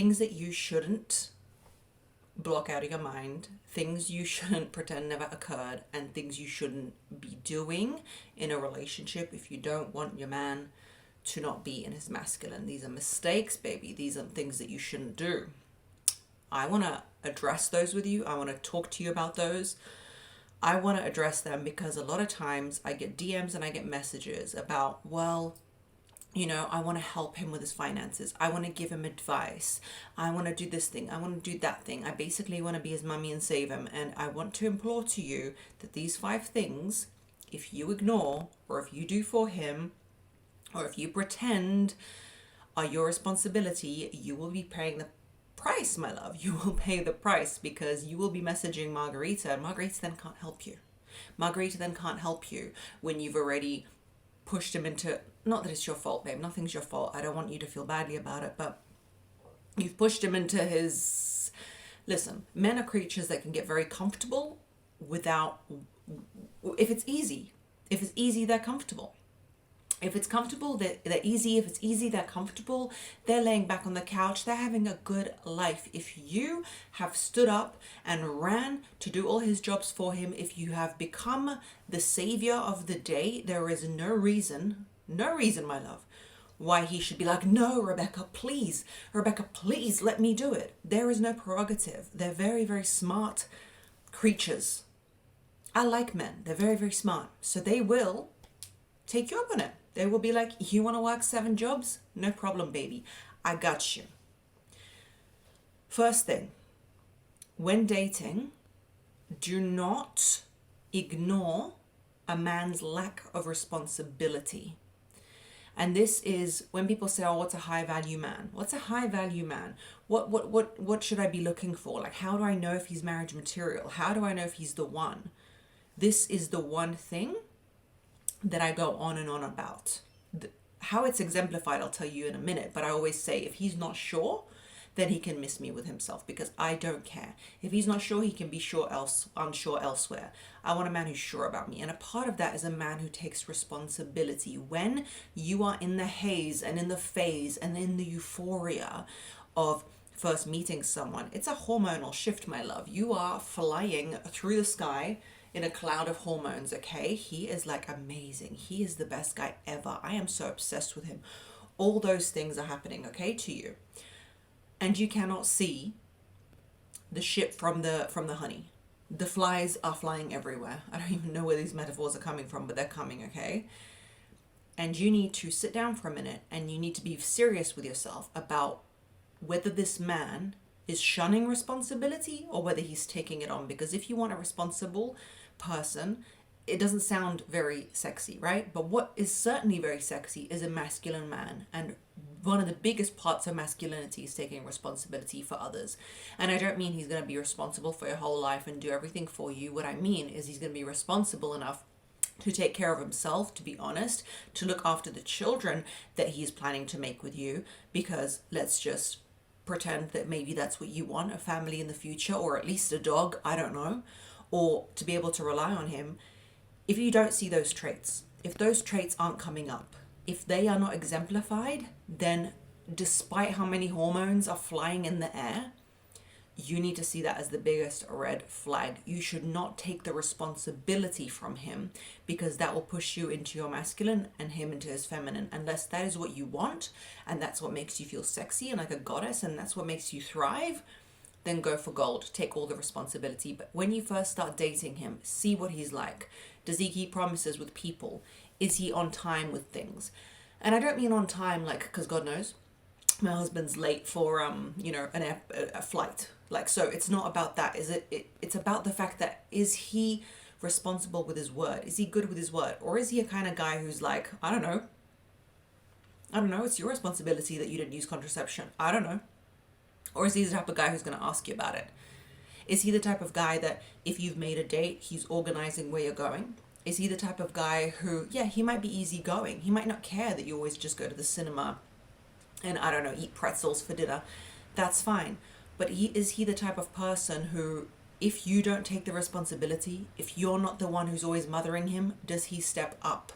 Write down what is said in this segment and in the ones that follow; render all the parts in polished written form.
things that you shouldn't block out of your mind, things you shouldn't pretend never occurred, and things you shouldn't be doing in a relationship if you don't want your man to not be in his masculine. These are mistakes, baby. These are things that you shouldn't do. I want to address those with you. I want to talk to you about those. I want to address them because a lot of times I get DMs and I get messages about, well, I want to help him with his finances. I want to give him advice. I want to do this thing. I want to do that thing. I basically want to be his mummy and save him. And I want to implore to you that these 5 things, if you ignore, or if you do for him, or if you pretend are your responsibility, you will be paying the price, my love. You will pay the price because you will be messaging Margarita, and Margarita then can't help you. Margarita then can't help you when you've already pushed him into, not that it's your fault, babe, nothing's your fault, I don't want you to feel badly about it, but you've pushed him into his, listen, men are creatures that can get very comfortable without, if it's easy, they're comfortable. If it's comfortable, they're easy. If it's easy, they're comfortable. They're laying back on the couch. They're having a good life. If you have stood up and ran to do all his jobs for him, if you have become the savior of the day, there is no reason, my love, why he should be like, no, Rebecca, please, let me do it. There is no prerogative. They're very, very smart creatures. I like men. They're very, very smart. So they will take you up on it. They will be like, you want to work 7 jobs? No problem, baby. I got you. First thing, when dating, do not ignore a man's lack of responsibility. And this is when people say, oh, what's a high value man? What's a high value man? What should I be looking for? Like, how do I know if he's marriage material? How do I know if he's the one? This is the one thing that I go on and on about. How it's exemplified, I'll tell you in a minute, but I always say if he's not sure, then he can miss me with himself because I don't care. If he's not sure, he can be unsure elsewhere. I want a man who's sure about me. And a part of that is a man who takes responsibility. When you are in the haze and in the phase and in the euphoria of first meeting someone, it's a hormonal shift, my love. You are flying through the sky in a cloud of hormones, okay? He is like amazing. He is the best guy ever. I am so obsessed with him. All those things are happening, okay, to you. And you cannot see the ship from the honey. The flies are flying everywhere. I don't even know where these metaphors are coming from, but they're coming, okay? And you need to sit down for a minute and you need to be serious with yourself about whether this man is shunning responsibility or whether he's taking it on. Because if you want a responsible person, it doesn't sound very sexy, right? But what is certainly very sexy is a masculine man. And one of the biggest parts of masculinity is taking responsibility for others. And I don't mean he's going to be responsible for your whole life and do everything for you. What I mean is he's going to be responsible enough to take care of himself, to be honest, to look after the children that he's planning to make with you. Because let's just pretend that maybe that's what you want, a family in the future, or at least a dog, I don't know, or to be able to rely on him. If you don't see those traits, if those traits aren't coming up, if they are not exemplified, then despite how many hormones are flying in the air, you need to see that as the biggest red flag. You should not take the responsibility from him because that will push you into your masculine and him into his feminine. Unless that is what you want and that's what makes you feel sexy and like a goddess and that's what makes you thrive, then go for gold. Take all the responsibility. But when you first start dating him, see what he's like. Does he keep promises with people? Is he on time with things? And I don't mean on time like, because God knows, my husband's late for a flight. Like, so it's not about that, is it? It's about the fact that, is he responsible with his word? Is he good with his word? Or is he a kind of guy who's like, I don't know, it's your responsibility that you didn't use contraception. I don't know. Or is he the type of guy who's going to ask you about it? Is he the type of guy that if you've made a date, he's organizing where you're going? Is he the type of guy who, yeah, he might be easygoing. He might not care that you always just go to the cinema and, I don't know, eat pretzels for dinner. That's fine. But is he the type of person who, if you don't take the responsibility, if you're not the one who's always mothering him, does he step up?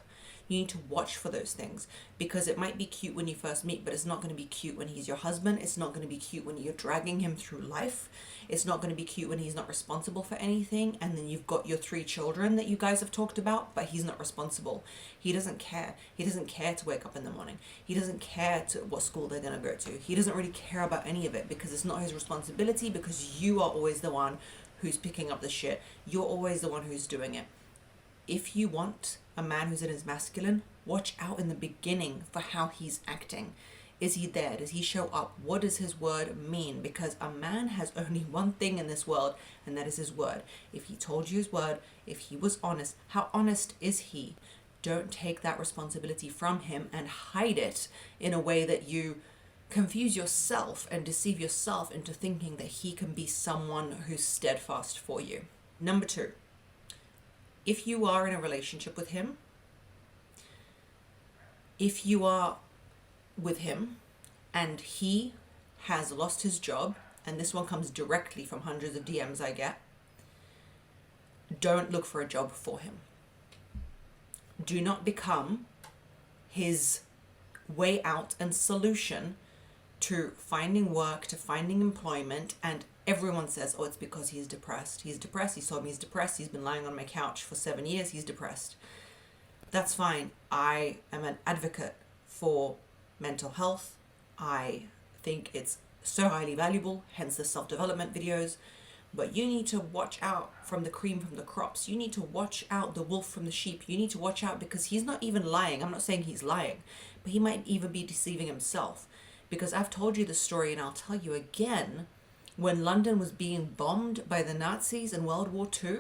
You need to watch for those things, because it might be cute when you first meet, but it's not going to be cute when he's your husband. It's not going to be cute when you're dragging him through life. It's not going to be cute when he's not responsible for anything. And then you've got your 3 children that you guys have talked about, but he's not responsible. He doesn't care. He doesn't care to wake up in the morning. He doesn't care to what school they're going to go to. He doesn't really care about any of it, because it's not his responsibility, because you are always the one who's picking up the shit. You're always the one who's doing it. If you want a man who's in his masculine, watch out in the beginning for how he's acting. Is he there? Does he show up? What does his word mean? Because a man has only one thing in this world, and that is his word. If he told you his word, if he was honest, how honest is he? Don't take that responsibility from him and hide it in a way that you confuse yourself and deceive yourself into thinking that he can be someone who's steadfast for you. Number 2, if you are in a relationship with him, if you are with him and he has lost his job, and this one comes directly from hundreds of DMs I get, don't look for a job for him. Do not become his way out and solution to finding work, to finding employment. And everyone says, oh, it's because he's depressed. He's depressed. He told me he's depressed. He's been lying on my couch for 7 years. He's depressed. That's fine. I am an advocate for mental health. I think it's so highly valuable, hence the self-development videos. But you need to watch out from the cream from the crops. You need to watch out the wolf from the sheep. You need to watch out, because he's not even lying. I'm not saying he's lying, but he might even be deceiving himself. Because I've told you the story, and I'll tell you again, when London was being bombed by the Nazis in World War II,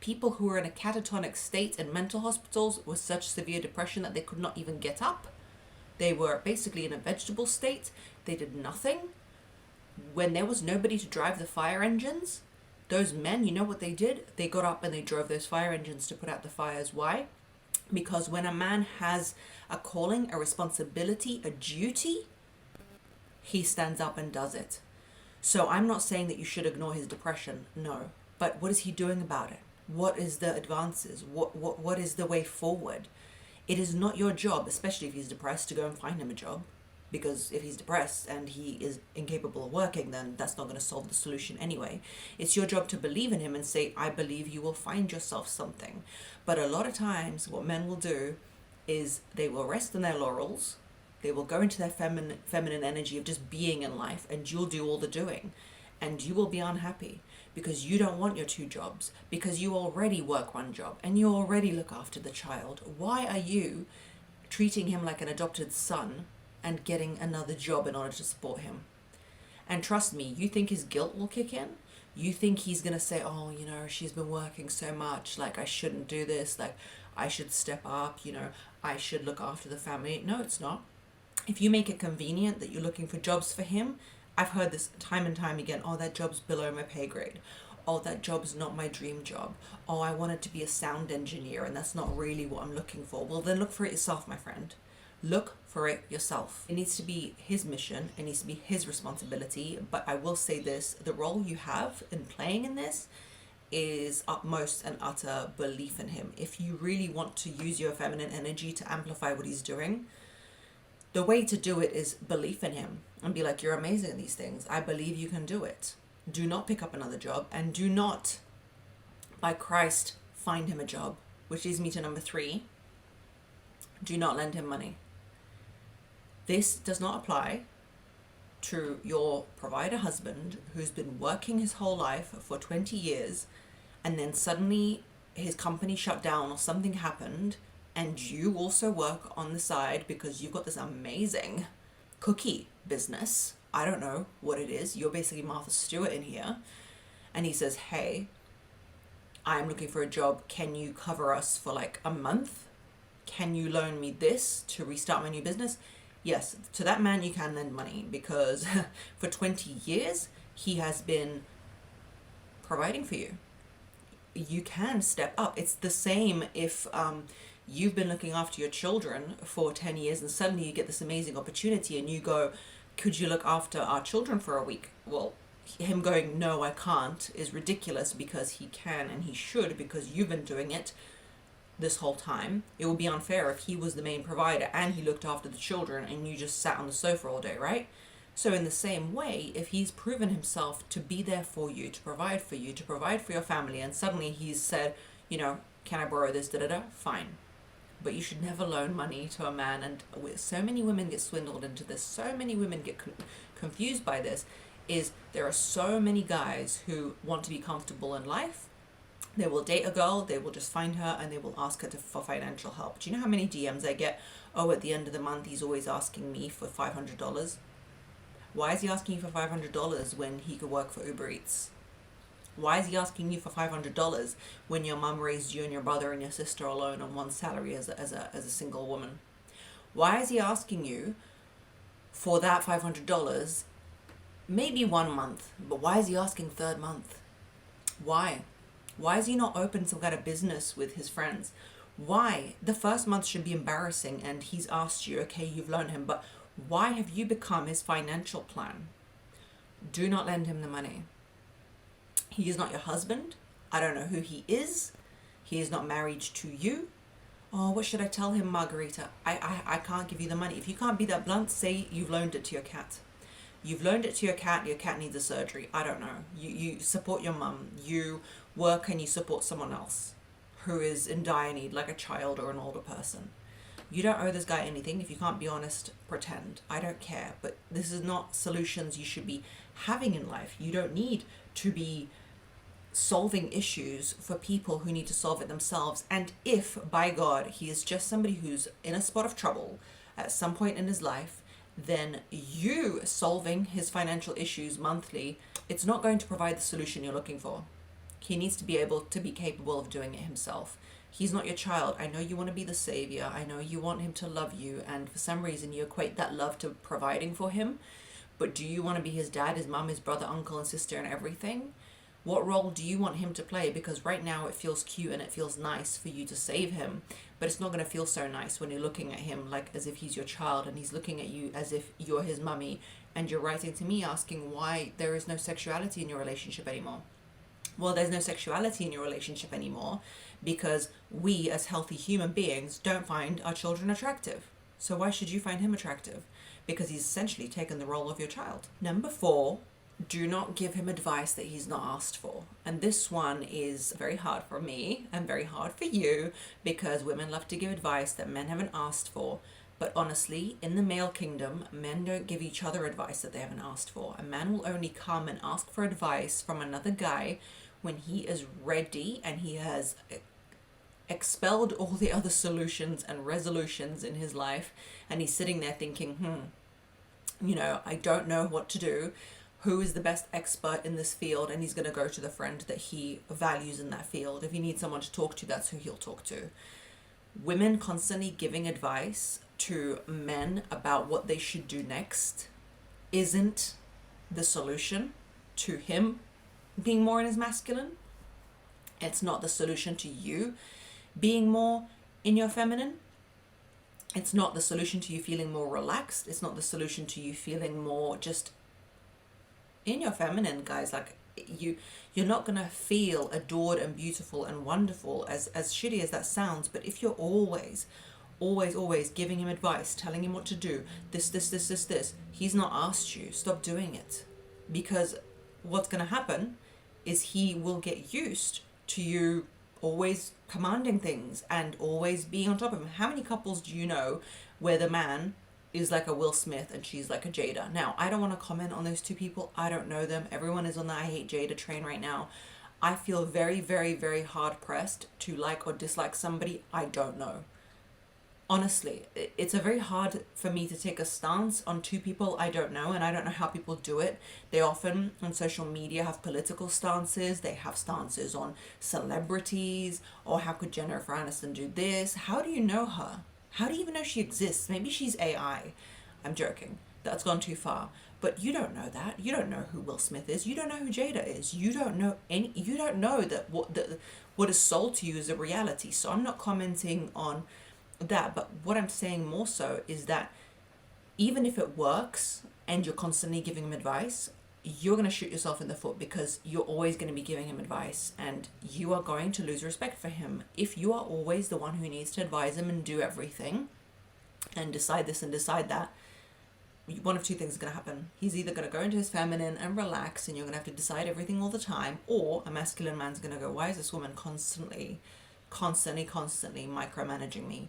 people who were in a catatonic state in mental hospitals with such severe depression that they could not even get up. They were basically in a vegetable state. They did nothing. When there was nobody to drive the fire engines, those men, you know what they did? They got up and they drove those fire engines to put out the fires. Why? Because when a man has a calling, a responsibility, a duty, he stands up and does it. So I'm not saying that you should ignore his depression, no. But what is he doing about it? What is the advances? What is the way forward? It is not your job, especially if he's depressed, to go and find him a job. Because if he's depressed and he is incapable of working, then that's not going to solve the solution anyway. It's your job to believe in him and say, I believe you will find yourself something. But a lot of times what men will do is they will rest in their laurels. They will go into their feminine energy of just being in life, and you'll do all the doing. And you will be unhappy because you don't want your 2 jobs, because you already work 1 job and you already look after the child. Why are you treating him like an adopted son and getting another job in order to support him? And trust me, you think his guilt will kick in? You think he's going to say, oh, you know, she's been working so much, like I shouldn't do this, like I should step up, you know, I should look after the family. No, it's not. If you make it convenient that you're looking for jobs for him, I've heard this time and time again, oh, that job's below my pay grade. Oh, that job's not my dream job. Oh, I wanted to be a sound engineer and that's not really what I'm looking for. Well, then look for it yourself, my friend. Look for it yourself. It needs to be his mission. It needs to be his responsibility. But I will say this, the role you have in playing in this is utmost and utter belief in him. If you really want to use your feminine energy to amplify what he's doing, the way to do it is belief in him and be like, you're amazing at these things. I believe you can do it. Do not pick up another job, and do not, by Christ, find him a job. Which leads me to number 3. Do not lend him money. This does not apply to your provider husband who's been working his whole life for 20 years and then suddenly his company shut down or something happened, and you also work on the side because you've got this amazing cookie business. I don't know what it is. You're basically Martha Stewart in here. And he says, hey, I'm looking for a job. Can you cover us for like a month? Can you loan me this to restart my new business? Yes, to that man you can lend money, because for 20 years he has been providing for you. You can step up. It's the same if you've been looking after your children for 10 years and suddenly you get this amazing opportunity and you go, could you look after our children for a week? Well, him going, no, I can't, is ridiculous, because he can and he should, because you've been doing it this whole time. It would be unfair if he was the main provider and he looked after the children and you just sat on the sofa all day, right? So in the same way, if he's proven himself to be there for you, to provide for you, to provide for your family, and suddenly he's said, you know, can I borrow this, da-da-da, fine. But you should never loan money to a man. And so many women get swindled into this, so many women get confused by this, is there are so many guys who want to be comfortable in life. They will date a girl, they will just find her, and they will ask her for financial help. Do you know how many DMs I get? Oh, at the end of the month, he's always asking me for $500. Why is he asking you for $500 when he could work for Uber Eats? Why is he asking you for $500 when your mum raised you and your brother and your sister alone on one salary as a single woman? Why is he asking you for that $500 maybe 1 month, but why is he asking third month? Why? Why is he not open some kind of business with his friends? Why? The first month should be embarrassing and he's asked you, okay, you've loaned him, but why have you become his financial plan? Do not lend him the money. He is not your husband. I don't know who he is. He is not married to you. Oh, what should I tell him, Margarita? I can't give you the money. If you can't be that blunt, say you've loaned it to your cat. You've loaned it to your cat needs a surgery. I don't know. You support your mum. You work and you support someone else who is in dire need, like a child or an older person. You don't owe this guy anything. If you can't be honest, pretend. I don't care. But this is not solutions you should be having in life. You don't need to be solving issues for people who need to solve it themselves. And if, by God, he is just somebody who's in a spot of trouble at some point in his life, then you solving his financial issues monthly, it's not going to provide the solution you're looking for. He needs to be able to be capable of doing it himself. He's not your child. I know you want to be the savior. I know you want him to love you. And for some reason, you equate that love to providing for him. But do you want to be his dad, his mom, his brother, uncle, and sister, and everything? What role do you want him to play? Because right now it feels cute and it feels nice for you to save him. But it's not going to feel so nice when you're looking at him like as if he's your child and he's looking at you as if you're his mummy. And you're writing to me asking why there is no sexuality in your relationship anymore. Well, there's no sexuality in your relationship anymore because we as healthy human beings don't find our children attractive. So why should you find him attractive? Because he's essentially taken the role of your child. Number 4, do not give him advice that he's not asked for. And this one is very hard for me and very hard for you because women love to give advice that men haven't asked for. But honestly, in the male kingdom, men don't give each other advice that they haven't asked for. A man will only come and ask for advice from another guy when he is ready and he has expelled all the other solutions and resolutions in his life, and he's sitting there thinking, I don't know what to do. Who is the best expert in this field? And he's going to go to the friend that he values in that field. If he needs someone to talk to, that's who he'll talk to. Women constantly giving advice to men about what they should do next isn't the solution to him being more in his masculine. It's not the solution to you being more in your feminine. It's not the solution to you feeling more relaxed. It's not the solution to you feeling more just in your feminine, guys. Like you're not gonna feel adored and beautiful and wonderful, as shitty as that sounds. But if you're always giving him advice, telling him what to do, this, he's not asked you, stop doing it. Because what's gonna happen is he will get used to you always commanding things and always being on top of him. How many couples do you know where the man is like a Will Smith and she's like a Jada? Now, I don't want to comment on those two people. I don't know them. Everyone is on the I hate Jada train right now. I feel very, very, very hard pressed to like or dislike somebody I don't know. Honestly, it's a very hard for me to take a stance on two people I don't know, and I don't know how people do it. They often on social media have political stances. They have stances on celebrities, or how could Jennifer Aniston do this? How do you know her? How do you even know she exists? Maybe she's AI. I'm joking. That's gone too far. But you don't know that. You don't know who Will Smith is. You don't know who Jada is. You don't know You don't know that what is sold to you is a reality. So I'm not commenting on that. But what I'm saying more so is that even if it works and you're constantly giving him advice, you're going to shoot yourself in the foot, because you're always going to be giving him advice, and you are going to lose respect for him. If you are always the one who needs to advise him and do everything and decide this and decide that, one of two things is going to happen. He's either going to go into his feminine and relax, and you're going to have to decide everything all the time, or a masculine man's going to go, why is this woman constantly micromanaging me?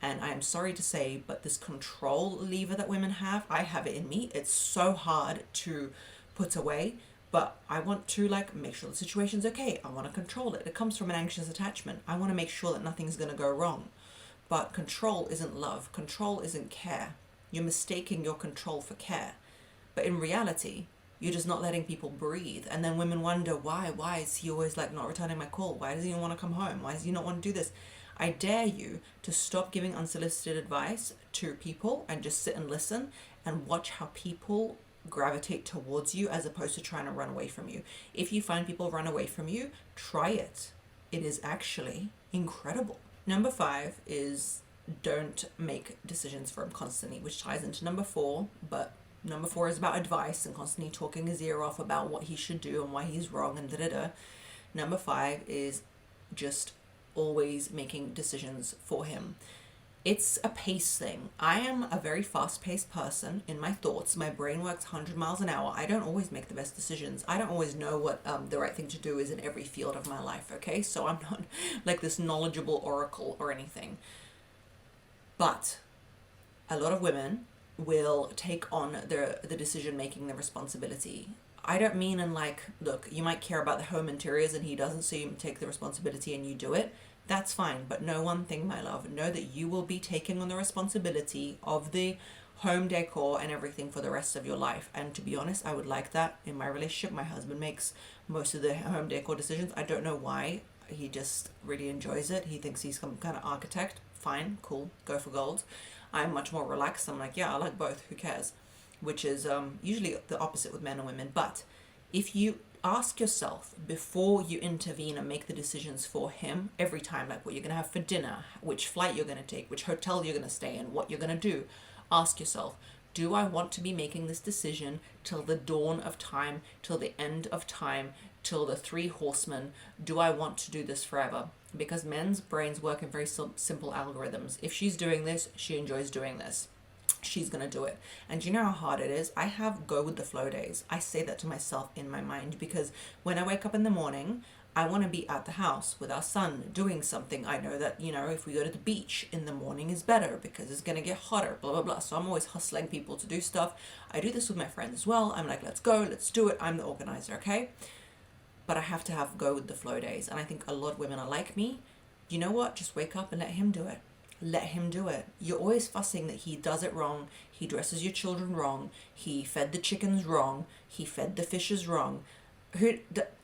And I am sorry to say, but this control lever that women have, I have it in me. It's so hard to put away, but I want to like make sure the situation's okay. I want to control it. It comes from an anxious attachment. I want to make sure that nothing's going to go wrong. But control isn't love. Control isn't care. You're mistaking your control for care. But in reality, you're just not letting people breathe. And then women wonder, why is he always like not returning my call? Why does he not want to come home? Why does he not want to do this? I dare you to stop giving unsolicited advice to people and just sit and listen and watch how people gravitate towards you as opposed to trying to run away from you. If you find people run away from you, try it. It is actually incredible. Number 5 is don't make decisions for him constantly, which ties into number 4, but number 4 is about advice and constantly talking his ear off about what he should do and why he's wrong and da-da-da. Number 5 is just always making decisions for him. It's a pace thing. I am a very fast-paced person in my thoughts. My brain works 100 miles an hour. I don't always make the best decisions. I don't always know what the right thing to do is in every field of my life, okay? So I'm not like this knowledgeable oracle or anything. But a lot of women will take on the decision-making, the responsibility. I don't mean in like, look, you might care about the home interiors and he doesn't, so you take the responsibility and you do it. That's fine, but know one thing, my love. Know that you will be taking on the responsibility of the home decor and everything for the rest of your life. And to be honest, I would like that in my relationship. My husband makes most of the home decor decisions. I don't know why. He just really enjoys it. He thinks he's some kind of architect. Fine, cool, go for gold. I'm much more relaxed. I'm like, yeah, I like both. Who cares? Which is usually the opposite with men and women. But if you ask yourself before you intervene and make the decisions for him every time, like what you're going to have for dinner, which flight you're going to take, which hotel you're going to stay in, what you're going to do, ask yourself, do I want to be making this decision till the dawn of time, till the end of time, till the 3 horsemen? Do I want to do this forever? Because men's brains work in very simple algorithms. If she's doing this, she enjoys doing this. She's going to do it. And do you know how hard it is? I have go with the flow days. I say that to myself in my mind because when I wake up in the morning, I want to be at the house with our son doing something. I know that, if we go to the beach in the morning is better because it's going to get hotter, blah, blah, blah. So I'm always hustling people to do stuff. I do this with my friends as well. I'm like, let's go, let's do it. I'm the organizer, okay? But I have to have go with the flow days. And I think a lot of women are like me. You know what? Just wake up and let him do it. Let him do it. You're always fussing that he does it wrong. He dresses your children wrong. He fed the chickens wrong. He fed the fishes wrong.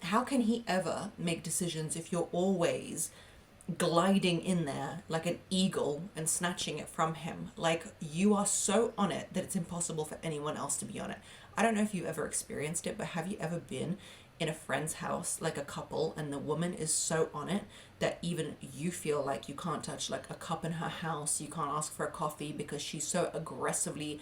How can he ever make decisions if you're always gliding in there like an eagle and snatching it from him? Like, you are so on it that it's impossible for anyone else to be on it. I don't know if you've ever experienced it, but have you ever been in a friend's house, like a couple, and the woman is so on it that even you feel like you can't touch like a cup in her house, you can't ask for a coffee because she's so aggressively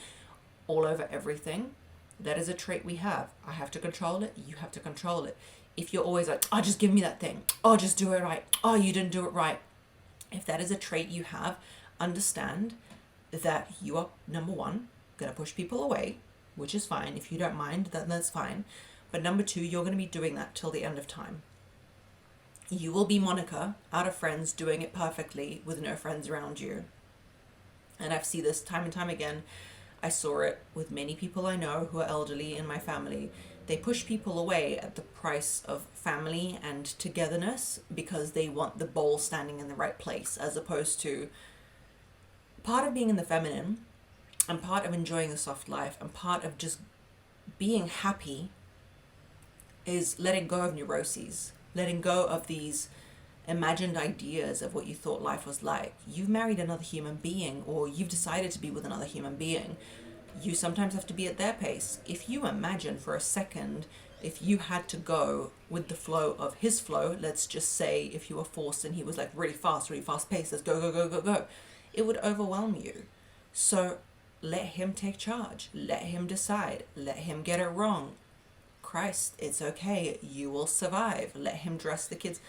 all over everything? That is a trait we have. I have to control it, you have to control it. If you're always like, oh, just give me that thing, oh, just do it right, oh, you didn't do it right. If that is a trait you have, understand that you are, number 1, gonna push people away, which is fine. If you don't mind, then that's fine. But number 2, you're going to be doing that till the end of time. You will be Monica out of Friends doing it perfectly with no friends around you. And I've seen this time and time again. I saw it with many people I know who are elderly in my family. They push people away at the price of family and togetherness because they want the bowl standing in the right place, as opposed to part of being in the feminine and part of enjoying the soft life and part of just being happy is letting go of neuroses, letting go of these imagined ideas of what you thought life was like. You've married another human being, or you've decided to be with another human being. You sometimes have to be at their pace. If you imagine for a second, if you had to go with the flow of his flow, let's just say if you were forced and he was like really fast paced, let's go, go, go, go, go, it would overwhelm you. So let him take charge. Let him decide. Let him get it wrong. Christ, it's okay. You will survive. Let him dress the kids.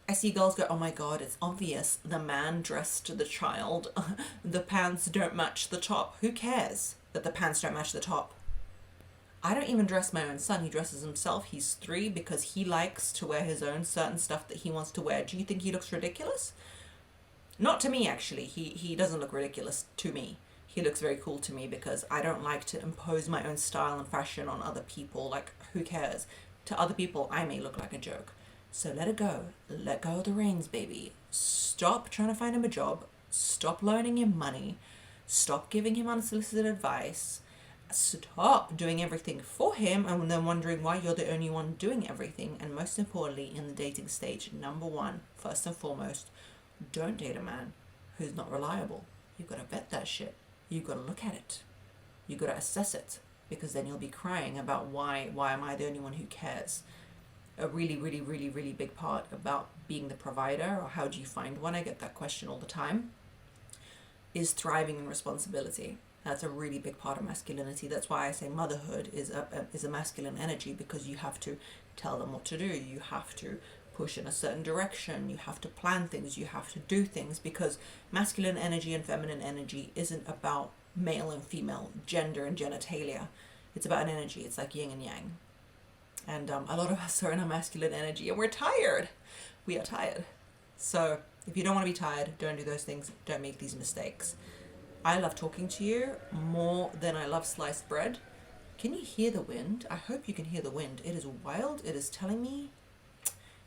I see girls go, oh my God, it's obvious. The man dressed the child. The pants don't match the top. Who cares that the pants don't match the top? I don't even dress my own son. He dresses himself. He's 3 because he likes to wear his own certain stuff that he wants to wear. Do you think he looks ridiculous? Not to me, actually. He doesn't look ridiculous to me. He looks very cool to me because I don't like to impose my own style and fashion on other people. Like, who cares? To other people, I may look like a joke. So let it go. Let go of the reins, baby. Stop trying to find him a job. Stop loaning him money. Stop giving him unsolicited advice. Stop doing everything for him and then wondering why you're the only one doing everything. And most importantly, in the dating stage, number 1, first and foremost, don't date a man who's not reliable. You've got to vet that shit. You've got to look at it. You've got to assess it, because then you'll be crying about why am I the only one who cares. A really, really, really, really big part about being the provider, or how do you find one, I get that question all the time, is thriving in responsibility. That's a really big part of masculinity. That's why I say motherhood is a masculine energy, because you have to tell them what to do. You have to push in a certain direction. You have to plan things. You have to do things, because masculine energy and feminine energy isn't about male and female, gender and genitalia. It's about an energy. It's like yin and yang. And a lot of us are in a masculine energy and we're tired. We are tired. So if you don't want to be tired, don't do those things. Don't make these mistakes. I love talking to you more than I love sliced bread. Can you hear the wind? I hope you can hear the wind. It is wild. It is telling me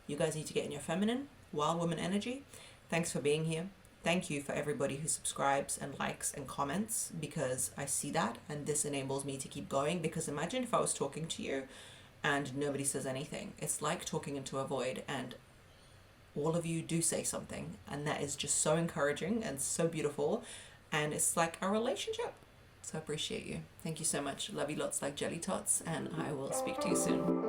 you guys need to get in your feminine, wild woman energy. Thanks for being here. Thank you for everybody who subscribes and likes and comments, because I see that and this enables me to keep going. Because imagine if I was talking to you and nobody says anything. It's like talking into a void, and all of you do say something, and that is just so encouraging and so beautiful. And it's like a relationship. So I appreciate you. Thank you so much. Love you lots like jelly tots, and I will speak to you soon.